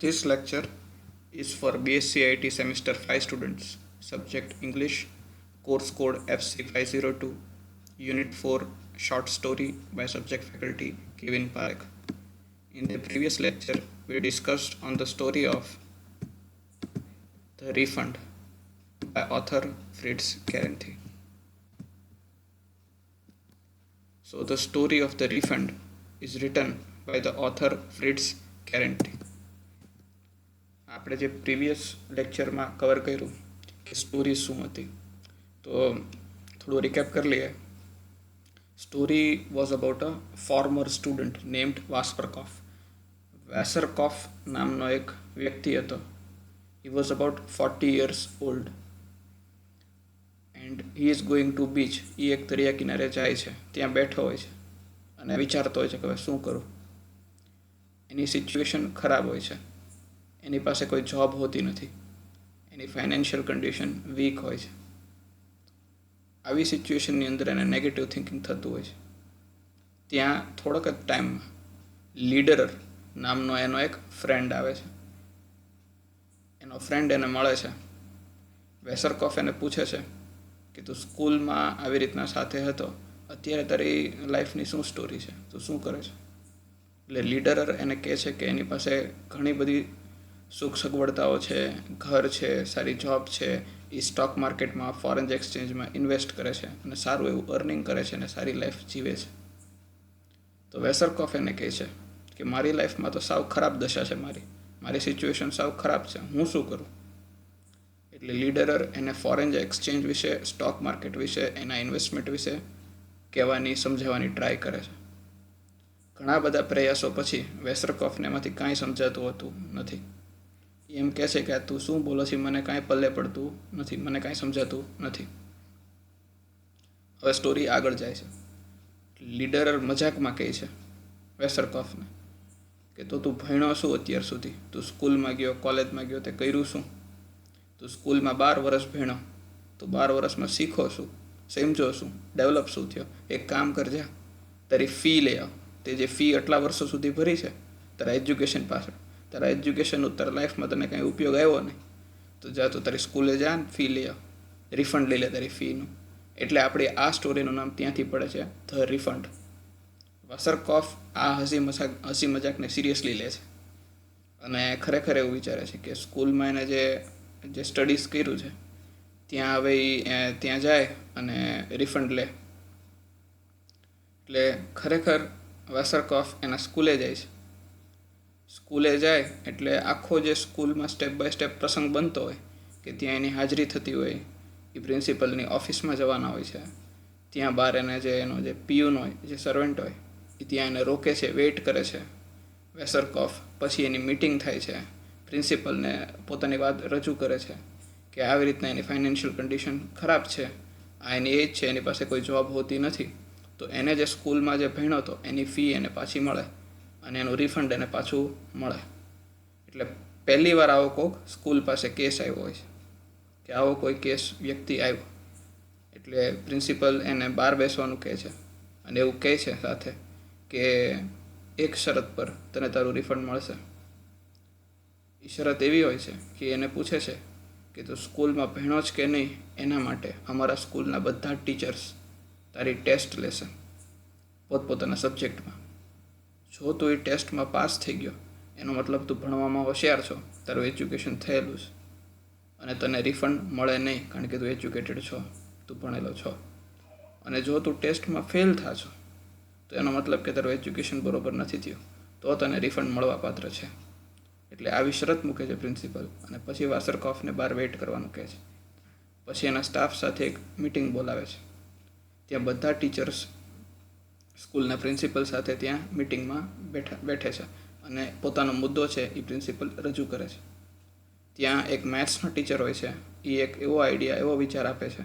This lecture is for BSc IT Semester 5 students, subject English, course code FC502, Unit 4, short story by subject faculty Kevin Parekh. In the previous lecture, we discussed on the story of The Refund by author Fritz Carenthi. So the story of The Refund is written by the author Fritz Carenthi. આપણે જે previous લેક્ચરમાં cover કર્યું કે story શું હતી, તો થોડું recap કરી લઈએ. Story was about a former student named Wasserkopf. Wasserkopf નામનો એક વ્યક્તિ હતો. He was about 40 years old and he is going to beach. એ એક દરિયા કિનારે જાય છે, ત્યાં બેઠો હોય છે અને વિચારતો હોય છે કે હવે શું કરું. એની સિચ્યુએશન ખરાબ હોય છે, એની પાસે કોઈ જોબ હોતી નથી, એની ફાઇનાન્શિયલ કન્ડિશન વીક હોય છે. આવી સિચ્યુએશનની અંદર એને નેગેટિવ થિંકિંગ થતું હોય છે. ત્યાં થોડોક જ ટાઈમમાં લીડરર નામનો એનો એક ફ્રેન્ડ આવે છે. એનો ફ્રેન્ડ એને મળે છે. વેસરકોફ એને પૂછે છે કે તું સ્કૂલમાં આવી રીતના સાથે હતો, અત્યારે તારી લાઈફની શું સ્ટોરી છે, તું શું કરે છે. એટલે લીડરર એને કહે છે કે એની પાસે ઘણી બધી સુખ સગવડતાઓ છે, ઘર છે, સારી જોબ છે, એ સ્ટોક માર્કેટમાં ફોરેન એક્સચેન્જમાં ઇન્વેસ્ટ કરે છે અને સારું એવું અર્નિંગ કરે છે અને સારી લાઈફ જીવે છે. તો વેસરકોફ એને કહે છે કે મારી લાઈફમાં તો સાવ ખરાબ દશા છે, મારી સિચ્યુએશન સાવ ખરાબ છે, હું શું કરું. એટલે લીડરર એને ફોરેન એક્સચેન્જ વિશે, સ્ટોક માર્કેટ વિશે, એના ઇન્વેસ્ટમેન્ટ વિશે કહેવાની, સમજાવવાની ટ્રાય કરે છે. ઘણા બધા પ્રયાસો પછી વેસરકોફને એમાંથી કાંઈ સમજાતું હોતું નથી. એમ કહે છે કે તું શું બોલો છે, મને કાંઈ પલ્લે પડતું નથી, મને કાંઈ સમજાતું નથી. હવે સ્ટોરી આગળ જાય છે. લીડરર મજાકમાં કહે છે વેસરકોફને કે તો તું ભણ્યો શું અત્યાર સુધી, તું સ્કૂલમાં ગયો, કોલેજમાં ગયો, તે કર્યું શું. તું સ્કૂલમાં 12 વર્ષ ભણ્યો, તો 12 વર્ષમાં શીખો શું, સમજો શું, ડેવલપ શું થયો. એક કામ કરજે, તારી ફી લઈ આવ. તે જે ફી આટલા વર્ષો સુધી ભરી છે તારા એજ્યુકેશન પાછળ, તારા એજ્યુકેશનનું તારા લાઈફમાં તને કંઈ ઉપયોગ આવ્યો નહીં, તો જા તું તારી સ્કૂલે જા ને ફી લઈ આવ, રિફંડ લઈ લે તારી ફીનું. એટલે આપણી આ સ્ટોરીનું નામ ત્યાંથી પડે છે, ધ રિફંડ. વેસરકોફ આ હસી મજાકને સિરિયસલી લે છે અને ખરેખર એવું વિચારે છે કે સ્કૂલમાં એને જે સ્ટડીઝ કર્યું છે ત્યાં હવે ત્યાં જાય અને રિફંડ લે. એટલે ખરેખર વેસરકોફ એના સ્કૂલે જાય છે. સ્કૂલે જાય એટલે આખો જે સ્કૂલમાં સ્ટેપ બાય સ્ટેપ પ્રસંગ બનતો હોય કે ત્યાં એની હાજરી થતી હોય, એ પ્રિન્સિપલની ઓફિસમાં જવાના હોય છે. ત્યાં બહાર એને એનો જે પિયુન હોય, જે સર્વન્ટ હોય, એ ત્યાં એને રોકે છે, વેઇટ કરે છે. વેસરકોફ પછી એની મીટિંગ થાય છે, પ્રિન્સિપલને પોતાની વાત રજૂ કરે છે કે આવી રીતના એની ફાઇનાન્શિયલ કન્ડિશન ખરાબ છે, આ એની એજ છે, એની પાસે કોઈ જોબ હોતી નથી, તો એને જે સ્કૂલમાં જે ભણ્યો હતો એની ફી એને પાછી મળે અને એનું રિફંડ એને પાછું મળે. એટલે પહેલી વાર આવો કોઈક સ્કૂલ પાસે કેસ આવ્યો હોય છે કે આવો કોઈ કેસ વ્યક્તિ આવ્યો. એટલે પ્રિન્સિપલ એને બહાર બેસવાનું કહે છે અને એવું કહે છે સાથે કે એક શરત પર તને તારું રિફંડ મળશે. એ શરત એવી હોય છે કે એને પૂછે છે કે તું સ્કૂલમાં ભણ્યો જ કે નહીં, એના માટે અમારા સ્કૂલના બધા જ ટીચર્સ તારી ટેસ્ટ લેશે પોતપોતાના સબ્જેક્ટમાં. જો તું એ ટેસ્ટમાં પાસ થઈ ગયો એનો મતલબ તું ભણવામાં હોશિયાર છો, તારું એજ્યુકેશન થયેલું છે અને તને રિફંડ મળે નહીં, કારણ કે તું એજ્યુકેટેડ છો, તું ભણેલો છો. અને જો તું ટેસ્ટમાં ફેલ થાશો તો એનો મતલબ કે તારું એજ્યુકેશન બરોબર નથી થયું, તો તને રિફંડ મળવા પાત્ર છે. એટલે આવી શરત મૂકે છે પ્રિન્સિપલ અને પછી વેસરકોફને બહાર વેઇટ કરવાનું કહે છે. પછી એના સ્ટાફ સાથે એક મિટિંગ બોલાવે છે. ત્યાં બધા ટીચર્સ સ્કૂલના પ્રિન્સિપલ સાથે ત્યાં મિટિંગમાં બેઠે છે અને પોતાનો મુદ્દો છે એ પ્રિન્સિપલ રજૂ કરે છે. ત્યાં એક મેથ્સનો ટીચર હોય છે. એ એક એવો વિચાર આપે છે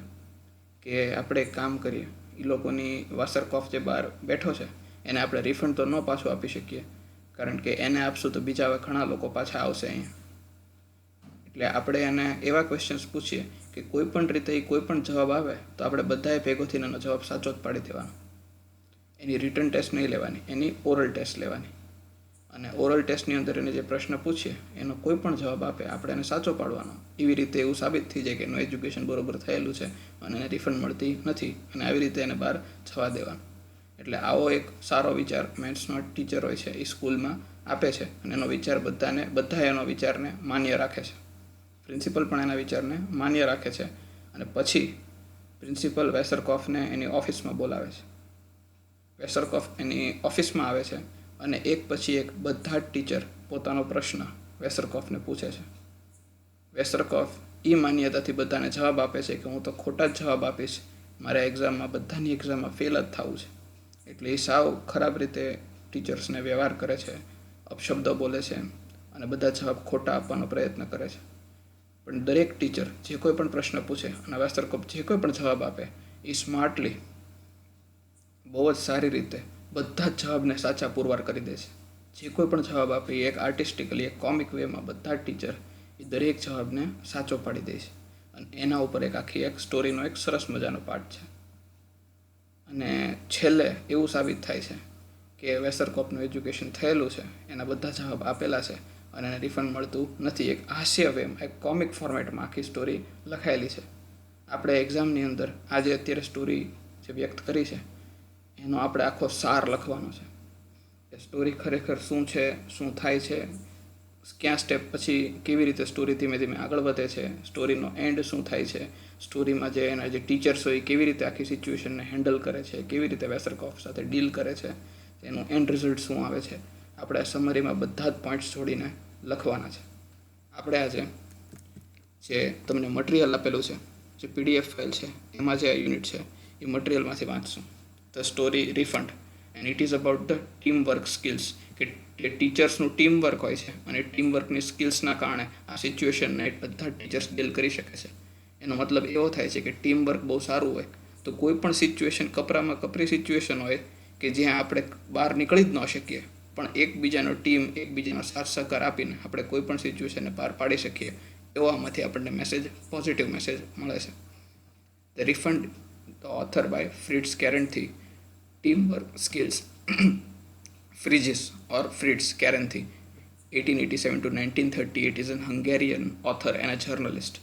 કે આપણે એક કામ કરીએ, એ લોકોની વેસરકોફ જે બહાર બેઠો છે એને આપણે રિફંડ તો ન પાછું આપી શકીએ, કારણ કે એને આપશું તો બીજા ઘણા લોકો પાછા આવશે અહીંયા. એટલે આપણે એને એવા ક્વેશ્ચન્સ પૂછીએ કે કોઈ પણ રીતે એ કોઈ પણ જવાબ આવે તો આપણે બધાએ ભેગો થઈને એનો જવાબ સાચો જ પાડી દેવાનો. એની રિટર્ન ટેસ્ટ નહીં લેવાની, એની ઓરલ ટેસ્ટ લેવાની. અને ઓરલ ટેસ્ટની અંદર એને જે પ્રશ્ન પૂછીએ એનો કોઈ પણ જવાબ આપે આપણે એને સાચો પાડવાનો. એવી રીતે એવું સાબિત થઈ જાય કે એનું એજ્યુકેશન બરોબર થયેલું છે અને એને રિફંડ મળતી નથી, અને આવી રીતે એને બહાર જવા દેવાનું. એટલે આવો એક સારો વિચાર મેથ્સનો ટીચર હોય છે એ સ્કૂલમાં આપે છે, અને એનો વિચાર બધા એનો વિચારને માન્ય રાખે છે. પ્રિન્સિપલ પણ એના વિચારને માન્ય રાખે છે, અને પછી પ્રિન્સિપલ વેસરકોફને એની ઓફિસમાં બોલાવે છે. વેસરકોફ એની ઓફિસમાં આવે છે અને એક પછી એક બધા જ ટીચર પોતાનો પ્રશ્ન વેસરકોફને પૂછે છે. વેસરકોફ એ માન્યતાથી બધાને જવાબ આપે છે કે હું તો ખોટા જ જવાબ આપીશ, મારે એક્ઝામમાં બધાની એક્ઝામમાં ફેલ જ થવું છે. એટલે એ સાવ ખરાબ રીતે ટીચર્સને વ્યવહાર કરે છે, અપશબ્દો બોલે છે અને બધા જવાબ ખોટા આપવાનો પ્રયત્ન કરે છે. પણ દરેક ટીચર જે કોઈ પણ પ્રશ્ન પૂછે અને વેસરકોફ જે કોઈ પણ જવાબ આપે એ સ્માર્ટલી, બહુ જ સારી રીતે બધા જ જવાબને સાચા પુરવાર કરી દે છે. જે કોઈ પણ જવાબ આપે એ એક આર્ટિસ્ટિકલી, એક કોમિક વેમાં બધા જ ટીચર એ દરેક જવાબને સાચો પાડી દે છે, અને એના ઉપર એક આખી એક સ્ટોરીનો એક સરસ મજાનો પાર્ટ છે. અને છેલ્લે એવું સાબિત થાય છે કે વેસરકોફનું એજ્યુકેશન થયેલું છે, એના બધા જવાબ આપેલા છે અને એને રિફંડ મળતું નથી. એક હાસ્ય વેમાં, એક કોમિક ફોર્મેટમાં આખી સ્ટોરી લખાયેલી છે. આપણે એક્ઝામની અંદર આજે અત્યારે સ્ટોરી જે વ્યક્ત કરી છે એનો આપણે આખો સાર લખવાનો છે કે સ્ટોરી ખરેખર શું છે, શું થાય છે, ક્યાં સ્ટેપ પછી કેવી રીતે સ્ટોરી ધીમે ધીમે આગળ વધે છે, સ્ટોરીનો એન્ડ શું થાય છે, સ્ટોરીમાં જે એના જે ટીચર્સ હોય કેવી રીતે આખી સિચ્યુએશનને હેન્ડલ કરે છે, કેવી રીતે વેસરકોફ સાથે ડીલ કરે છે, એનું એન્ડ રિઝલ્ટ શું આવે છે, આપણે આ સમરીમાં બધા જ પોઈન્ટ્સ જોડીને લખવાના છે. આપણે આજે જે તમને મટીરિયલ આપેલું છે, જે PDF ફાઇલ છે, એમાં જે આ યુનિટ છે એ મટીરિયલમાંથી વાંચશું. The story refund, and it is about the team work skills, કે એ ટીચર્સનું ટીમ વર્ક હોય છે અને ટીમ વર્કની સ્કિલ્સના કારણે આ સિચ્યુએશનને બધા ટીચર્સ ડીલ કરી શકે છે. એનો મતલબ એવો થાય છે કે ટીમ વર્ક બહુ સારું હોય તો કોઈ પણ સિચ્યુએશન, કપરામાં કપરી સિચ્યુએશન હોય કે જ્યાં આપણે બહાર નીકળી જ ન શકીએ, પણ એકબીજાનો ટીમ, એકબીજાનો સાથ સહકાર આપીને આપણે કોઈ પણ સિચ્યુએશનને પાર પાડી શકીએ, એવામાંથી આપણને મેસેજ, પોઝિટિવ મેસેજ મળે છે. The refund, the author by Fritz Karinthy, Teamwork Skills. Frigyes or Fritz Kerenthi, 1887 to 1938, is an Hungarian author and a journalist.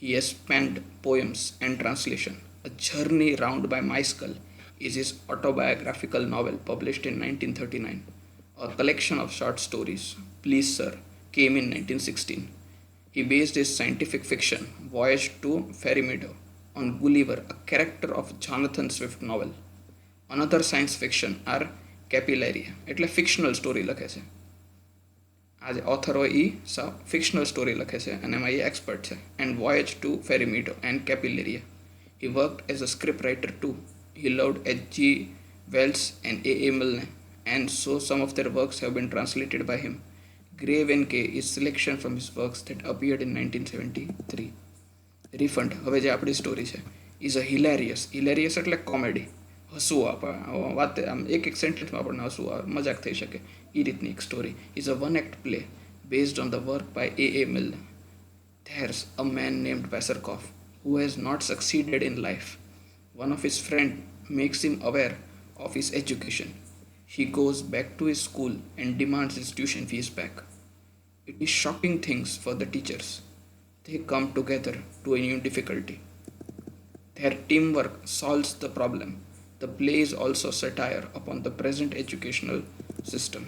He has penned poems and translation. A Journey Round by My Skull is his autobiographical novel published in 1939. A collection of short stories, Please Sir, came in 1916. He based his scientific fiction, Voyage to Fairy Meadow, on Gulliver, a character of Jonathan Swift novel. Another science fiction are કેપિલેરિયા, એટલે fictional story લખે છે. આ જે author હોય એ fictional story લખે છે અને એમાં એ એક્સપર્ટ છે. And voyage to Faremido and Capillaria. He worked as a script writer too. He loved H.G. Wells and A.A. Milne, and so some of their works have been translated by him. Grave N.K. is selection from his works that appeared in 1973. Refund, હવે જે આપણી story છે, is a હિલેરિયસ એટલે comedy, હસવું વાત આમ એક સેન્ટેન્સમાં આપણને હસવું આવે, મજાક થઈ શકે એ રીતની એક story. Is a one act play based on the work by A.A. Milne. There's a man named Westerkoff who has not succeeded in life. One of his friends makes him aware of his education. He goes back to his school and demands his tuition fees back. It is shocking things for the teachers. They come together to a new difficulty. Their teamwork solves the problem. The play is also satire upon the present educational system.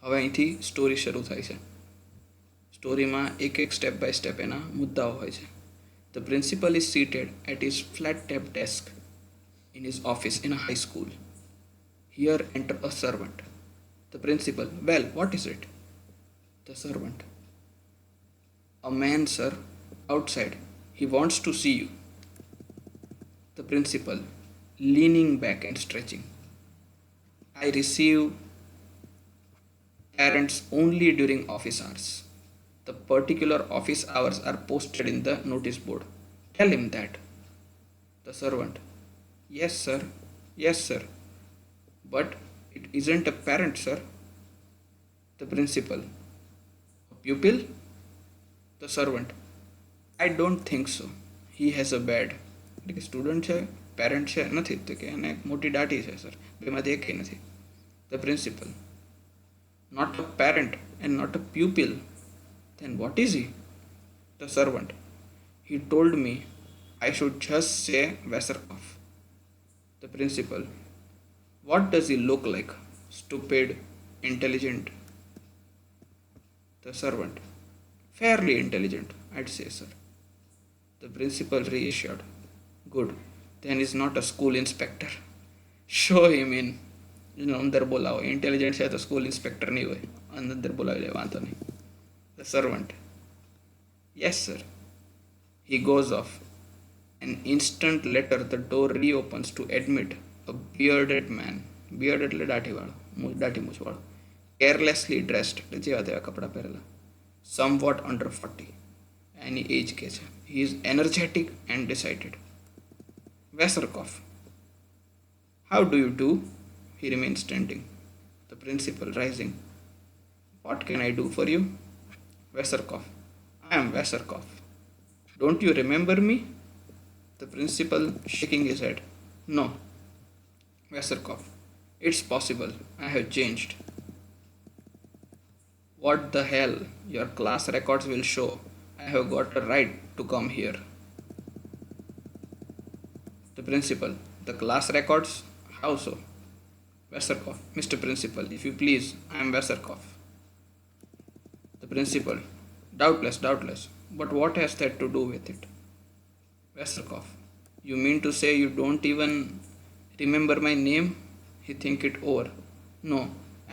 હવે અહીંથી story શરૂ થાય છે. સ્ટોરીમાં એક એક step by step એના મુદ્દાઓ હોય છે. The principal is seated at his flat top desk in his office in a high school. Here enter a servant. The principal, well, what is it? The servant, a man, sir, outside. He wants to see you. The principal, leaning back and stretching. I receive parents only during office hours. The particular office hours are posted in the notice board. Tell him that. The servant, yes, sir. Yes, sir. But it isn't a parent, sir. The principal, a pupil? The servant, I don't think so. He has a bad. એટલે કે student છે, parent છે નથી, તો કે એને મોટી દાટી છે સર, બેમાંથી એકેય નથી. The principal, not a parent and not a pupil. Then what is he? The servant. He told me I should just say Veserkov. The principal. What does he look like? Stupid, intelligent? The servant. Fairly intelligent, I'd say, sir. The principal reassured. Good. Then he's not a school inspector. Show him in. અંદર બોલાવો. Intelligent છે તો school inspector નહીં હોય. અંદર બોલાવી લે, વાંધો નહીં. The servant. Yes, sir. He goes off. An instant later, the door reopens to admit a bearded man. Beard એટલે દાઢીવાળો, દાઢી મૂછવાળો. Carelessly dressed, જેવા તેવા કપડાં પહેરેલા. Somewhat under 40. એની એજ કે છે. He is energetic and decided. Veserkov. How do you do? He remains standing. The principal rising. What can I do for you? Veserkov. I am Veserkov. Don't you remember me? The principal shaking his head. No. Veserkov. It's possible. I have changed. What the hell? Your class records will show. I have got a right to come here. The principal. The class records? How so? Veserkov. Mr. Principal, if you please, I am Veserkov. The principal. Doubtless. But what has that to do with it? Veserkov. You mean to say you don't even remember my name? He think it over. No,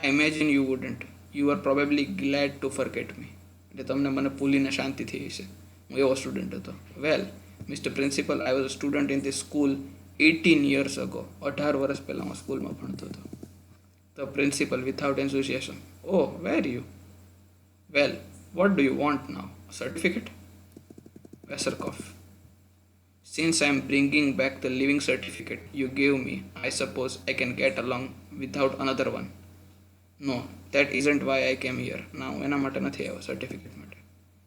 I imagine you wouldn't. You are probably glad to forget me. એટલે તમને મને ભૂલીને શાંતિ થઈ હશે. હું એવો student હતો. Well, mister principal, I was a student in this school 18 years ago. 18 વર્ષ પહેલાં હું સ્કૂલમાં ભણતો હતો. The principal without enthusiasm. Oh, where are you? Well, what do you want now? A certificate? Veserkov. Since I am bringing back the living certificate you gave me, I suppose I can get along without another one. No, that isn't why I came here. Now, એના માટે નથી આવ્યો certificate માટે.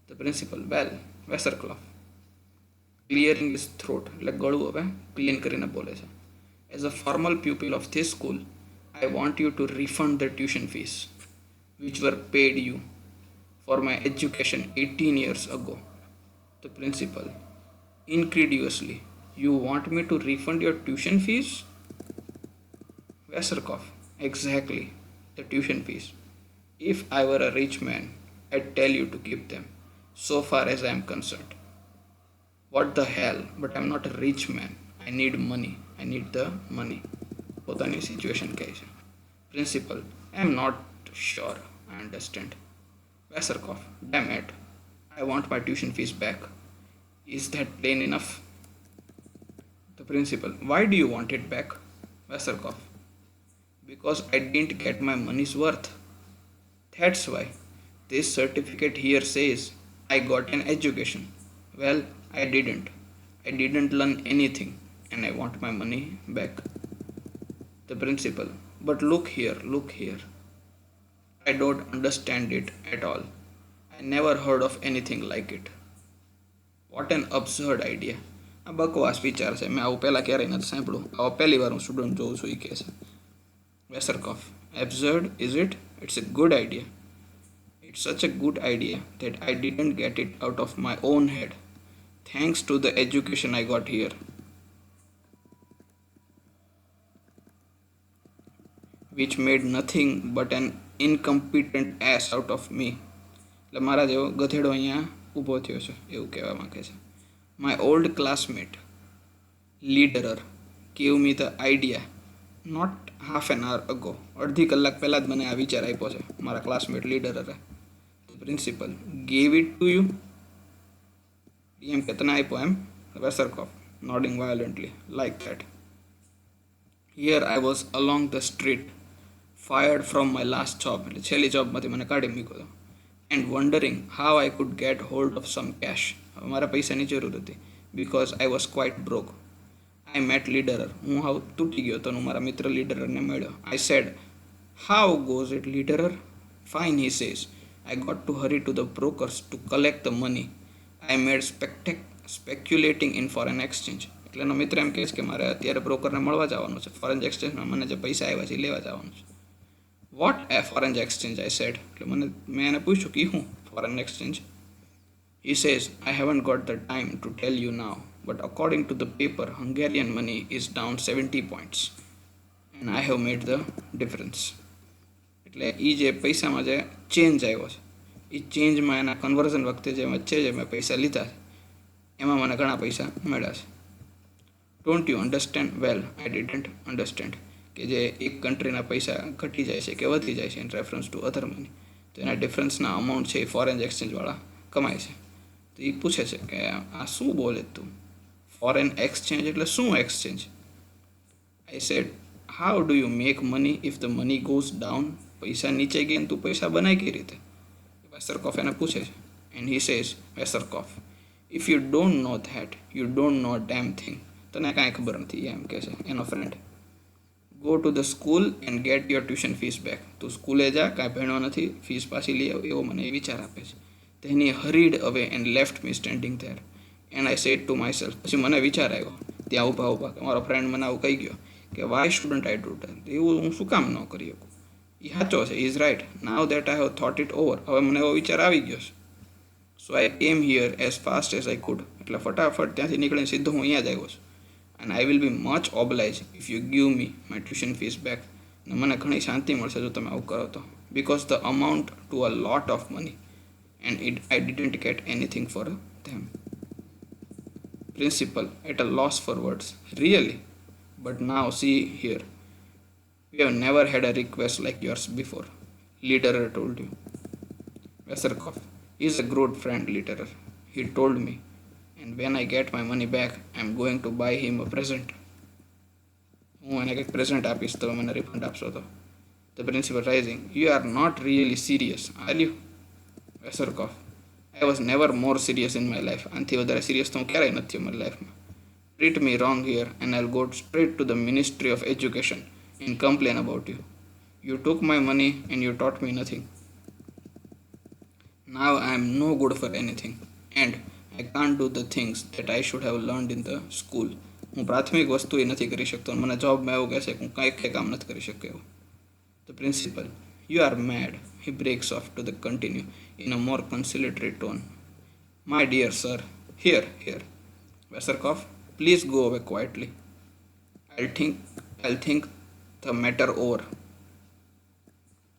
The principal. Well, Veserkov. Clearing his throat. એટલે ગળું હવે clean કરીને બોલે છે. As a formal pupil of this school, I want you to refund the tuition fees which were paid you for my education 18 years ago. The principal. Incredulously. You want me to refund your tuition fees? Veserkov. Exactly. The tuition fees. If I were a rich man, I'd tell you to keep them, so far as I am concerned. What the hell? But I'm not a rich man. I need money. I need the money. પોતાની situation કહે છે. Principal. I am not sure I understand. Veserkov. Damn it. I want my tuition fees back. Is that plain enough? The principal. Why do you want it back? Veserkov. Because I didn't get my money's worth. That's why. This certificate here says I got an education. Well, I didn't. I didn't learn anything and I want my money back. The principal. But look here. I don't understand it at all. I never heard of anything like it. What an absurd idea. આ બકવાસ વિચાર છે. મેં આવું પહેલાં ક્યારેય નથી સાંભળ્યું. આવો પહેલી વાર હું સ્ટુડન્ટ જોઉં છું એ કહે છે. Veserkov. Absurd, is it? It's a good idea. It's such a good idea that I didn't get it out of my own head. Thanks to the education I got here. Which made nothing but an incompetent ass out of me. એટલે મારા જેવો ગધેડો અહીંયા ઊભો થયો છે એવું કહેવા માંગે છે. My old classmate, Lederer, gave me the idea not half an hour ago. અડધી કલાક પહેલાં જ મને આ વિચાર આપ્યો છે મારા ક્લાસમેટ લીડરરે. The principal. Gave it to you? એમ કે તને આપ્યો એમ? Veserkov, nodding violently, like that. Here I was along the street, fired from my last job, એટલે છેલ્લી જોબમાંથી મને કાઢી મૂક્યો હતો, and wondering how I could get hold of some cash. હવે મારા પૈસાની જરૂર હતી, because I was quite broke. I met Lederer. હું હાવ તૂટી ગયો હતો, હું મારા મિત્ર લીડરરને મળ્યો. I said, how goes it, Lederer? Fine, he says. I got to hurry to the brokers to collect the money I made speculating in foreign exchange. એટલે એનો મિત્ર એમ કહે છે કે મારે અત્યારે બ્રોકરને મળવા જવાનું છે, ફોરેન એક્સચેન્જમાં મને જે પૈસા આવ્યા છે એ લેવા જવાનું છે. What a foreign exchange I said, એટલે મેં એને પૂછ્યું કે હું foreign exchange. He says, I haven't got the time to tell you now, but according to the paper, Hungarian money is down 70 points and I have made the difference. એટલે એ જે પૈસામાં જે ચેન્જ આવ્યો છે એ ચેન્જમાં એના કન્વર્ઝન વખતે જે વચ્ચે જે મેં પૈસા લીધા છે એમાં મને ઘણા પૈસા મળ્યા છે. Don't you understand? Well I didn't understand. કે જે એક કન્ટ્રીના પૈસા ઘટી જાય છે કે વધી જાય છે in reference to other money, તો એના ડિફરન્સના અમાઉન્ટ છે એ ફોરેન એક્સચેન્જવાળા કમાય છે. તો એ પૂછે છે કે આ શું બોલે તું, ફોરેન એક્સચેન્જ એટલે શું exchange? I sad, how do you make money if the money goes down? પૈસા નીચે ગયા તું પૈસા બનાય કઈ રીતે? વેસરકોફ એને પૂછે છે. And he says, Wasserkopf, if you don't know that you don't know damn thing. તને કાંઈ ખબર નથી એમ કહે છે એનો friend. Go to the school and get your tuition fees back. તું સ્કૂલે જા, કાંઈ ભણ્યો નથી, ફીસ પાછી લઈ આવ, એવો મને વિચાર આપે છે. Then he hurried away and left me standing there. And I said to myself, પછી મને વિચાર આવ્યો ત્યાં ઊભા ઊભા કે મારો ફ્રેન્ડ મને આવું કહી ગયો કે why shouldn't I do that, એવું હું શું કામ ન કરી શકું? એ સાચો છે, is right. Now that I have thought it over, હવે મને એવો વિચાર આવી ગયો છે. So I came here as fast as I could, એટલે ફટાફટ ત્યાંથી નીકળીને સીધો હું અહીંયા જ આવ્યો છું. And I will be much oblige if you give me my tuition fees back. અને મને ઘણી શાંતિ મળશે જો તમે આવું કરો તો, because the amount to a lot of money and I didn't get anything for them. Principal at a loss for words. Really? But now see here. We have never had a request like yours before. Lederer told you. Veserkov is a good friend, Lederer. He told me. And when I get my money back, I'm going to buy him a present. હું એને કંઈક present આપીશ તો મને refund આપશો તો. The principal rising. You are not really serious, are you? Wasserkopf, I was never more serious in my life. આનાથી વધારે સિરિયસ તો હું ક્યારેય નથી મારી લાઈફમાં. Treat me wrong here and I'll go straight to the ministry of education and complain about you. You took my money and you taught me nothing. Now I am no good for anything and I can't do the things that I should have learned in the school. હું પ્રાથમિક વસ્તુ એ નથી કરી શકતો, મને જોબમાં એવું કહેશે કે હું કંઈ કામ નથી કરી શકતો એવું. The principal, you are mad. He breaks off to the continue in a more conciliatory tone. My dear sir, here. Veserkov, please go away quietly. I'll think the matter over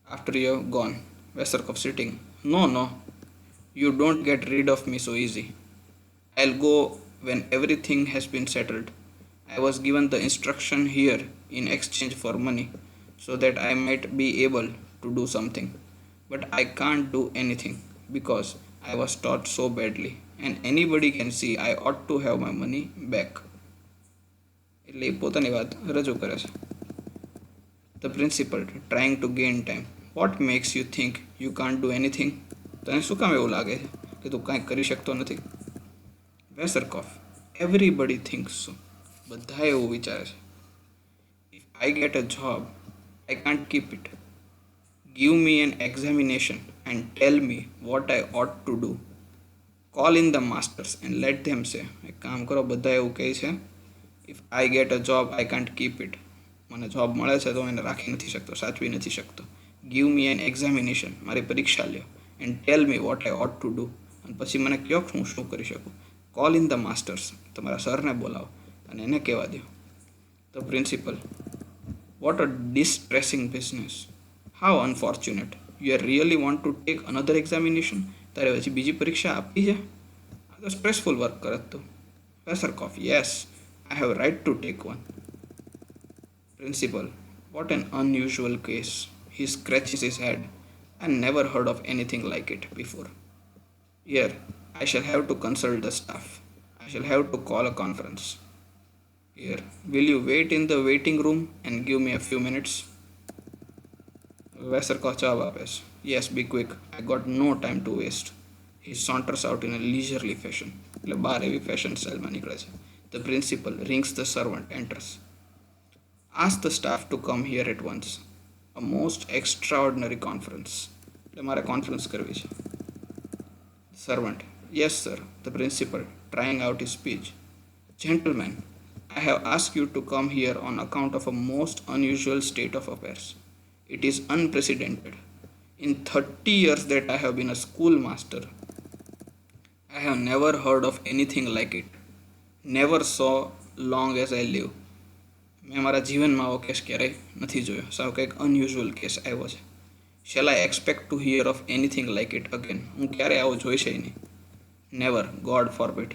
after you have gone. Veserkov sitting. No. You don't get rid of me so easy. I'll go when everything has been settled. I was given the instruction here in exchange for money so that I might be able to do something, but I can't do anything because I was taught so badly and anybody can see I ought to have my money back. એટલે એ પોતાની વાત રજૂ કરે છે. The principal trying to gain time. What makes you think you can't do anything? તને શું કામ એવું લાગે છે કે તું કાંઈ કરી શકતો નથી? વેસરકોફ, એવરીબડી થિંક્સ સો. બધા એવું વિચારે છે. If I get a job I can't keep it. Give me an examination and tell me what I ought to do. Call in the masters and let them say. એક કામ કરો, બધા એવું કહે છે, if I get a job I can't keep it. મને job મળે છે તો એને રાખી નથી શકતો, સાચવી નથી શકતો. ગીવ મી એન એક્ઝામિનેશન, મારી પરીક્ષા લ્યો. And tell me what I ought to do, અને પછી મને કહો હું શું કરી શકું. કોલ ઇન ધ માસ્ટર્સ, તમારા સરને બોલાવો અને એને કહેવા દો. The principal, what a distressing business. How unfortunate. You really want to take another examination? તારે પછી બીજી પરીક્ષા આપવી છે? આ તો સ્ટ્રેસફુલ વર્ક કરે તું. Wasserkopf, yes, I have right to take one. Principal, what an unusual case. He scratches his head. I never heard of anything like it before. Here, I shall have to consult the staff. I shall have to call a conference. Here, will you wait in the waiting room and give me a few minutes? Veserkov jawab આપે છે. Yes, be quick. I got no time to waste. He saunters out in a leisurely fashion. એટલે બહાર એવી fashion સ્ટાઇલમાં નીકળે છે. The principal rings the servant, enters. Ask the staff to come here at once. A most extraordinary conference. એટલે મારે conference કરવી છે. Servant, yes sir. The principal, trying out his speech. Gentlemen, I have asked you to come here on account of a most unusual state of affairs. It is unprecedented. In 30 years that I have been a schoolmaster, I have never heard of anything like it. Never so long as I live. મેં મારા જીવનમાં આવો case ક્યારેય નથી જોયો. સાવ કંઈક unusual case આવ્યો છે. Shall I expect to hear of anything like it again? હું ક્યારે આવો જોઈશે નહીં. Never, God forbid.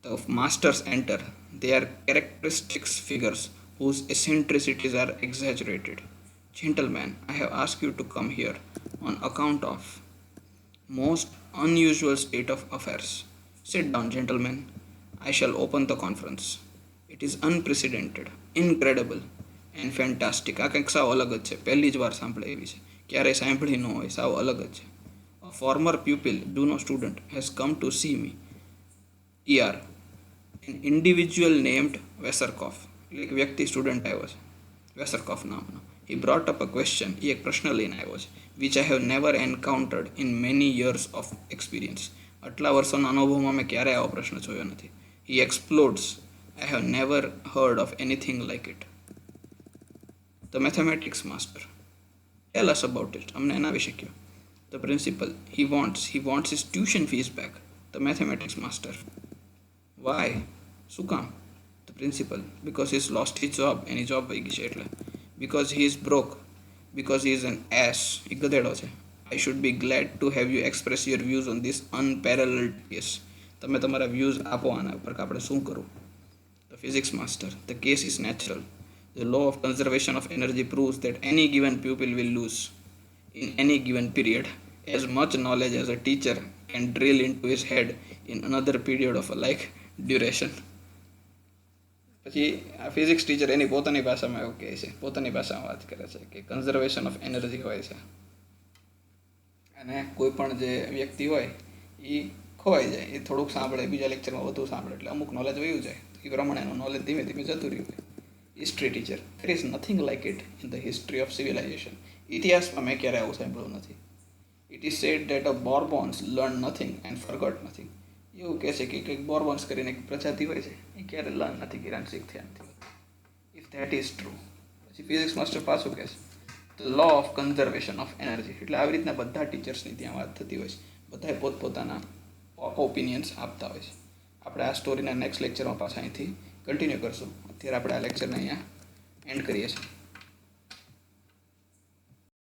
The masters enter. They are characteristics figures whose eccentricities are exaggerated. Gentlemen, I have asked you to come here on account of most unusual state of affairs. Sit down, gentlemen. I shall open the conference. It is unprecedented, incredible and fantastic. આ કંઈક સાવ અલગ જ છે. પહેલી જ વાર સાંભળે એવી છે. ક્યારેય સાંભળી ન હોય. સાવ અલગ જ છે. A former pupil, Juno student, has come to see me. ER. An individual named Veserkov. એટલે એક વ્યક્તિ સ્ટુડન્ટ આવ્યો છે વેસરકોફ નામનો. He brought up a question. એ એક પ્રશ્ન લઈને આવ્યો છે. Which I have never encountered in many years of experience. આટલા વર્ષોના અનુભવમાં મેં ક્યારે આવો પ્રશ્ન જોયો નથી. He explodes. I have never heard of anything like it. The mathematics master. Tell us about it. અમને એના વિશે કહો. The principal. He wants his tuition fees back. The mathematics master. Why? શું કામ? The principal. Because he's lost his job. Any job વહી ગઈ છે એટલે. Because he is broke. Because he is an ass. એ ગધેડો છે. I should be glad to have you express your views on this unparalleled case. તમે તમારા views આપો આના ઉપર કે આપણે શું કરવું. The physics master. The case is natural. The law of conservation of energy proves that any given pupil will lose in any given period as much knowledge as a teacher can drill into his head in another period of a like duration. પછી આ physics teacher Annie પોતાની ભાષામાં એવું કહે છે, પોતાની ભાષામાં વાત કરે છે કે કન્ઝર્વેશન ઓફ એનર્જી હોય છે અને કોઈ પણ જે વ્યક્તિ હોય એ ખોવાઈ જાય. એ થોડુંક સાંભળે, બીજા લેક્ચરમાં વધુ સાંભળે એટલે અમુક નોલેજ વયું જાય. એ પ્રમાણે એનું નોલેજ ધીમે ધીમે જતું રહ્યું હોય. History teacher. There is nothing like it in the history of civilization. ઇતિહાસમાં મેં ક્યારે આવું સાંભળ્યું નથી. It is said that a Bourbons learn nothing and forgot nothing. એવું કહે છે કે કંઈક બોર્બોન્સ કરીને એક પ્રજાતિ હોય છે એ ક્યારે લર્ન નથી કર્યા, શીખ્યા નથી. ઇફ ધેટ ઇઝ ટ્રુ, પછી ફિઝિક્સ માસ્ટર પાછું કહે છે the law of conservation of energy. એટલે આવી રીતના બધા ટીચર્સની ત્યાં વાત થતી હોય છે. બધાએ પોતપોતાના ઓપિનિયન્સ આપતા હોય છે. આપણે આ સ્ટોરીના નેક્સ્ટ લેક્ચરમાં પાછા અહીંથી કન્ટિન્યુ કરશું. અત્યારે આપણે આ લેક્ચરને અહીંયા એન્ડ કરીએ છીએ.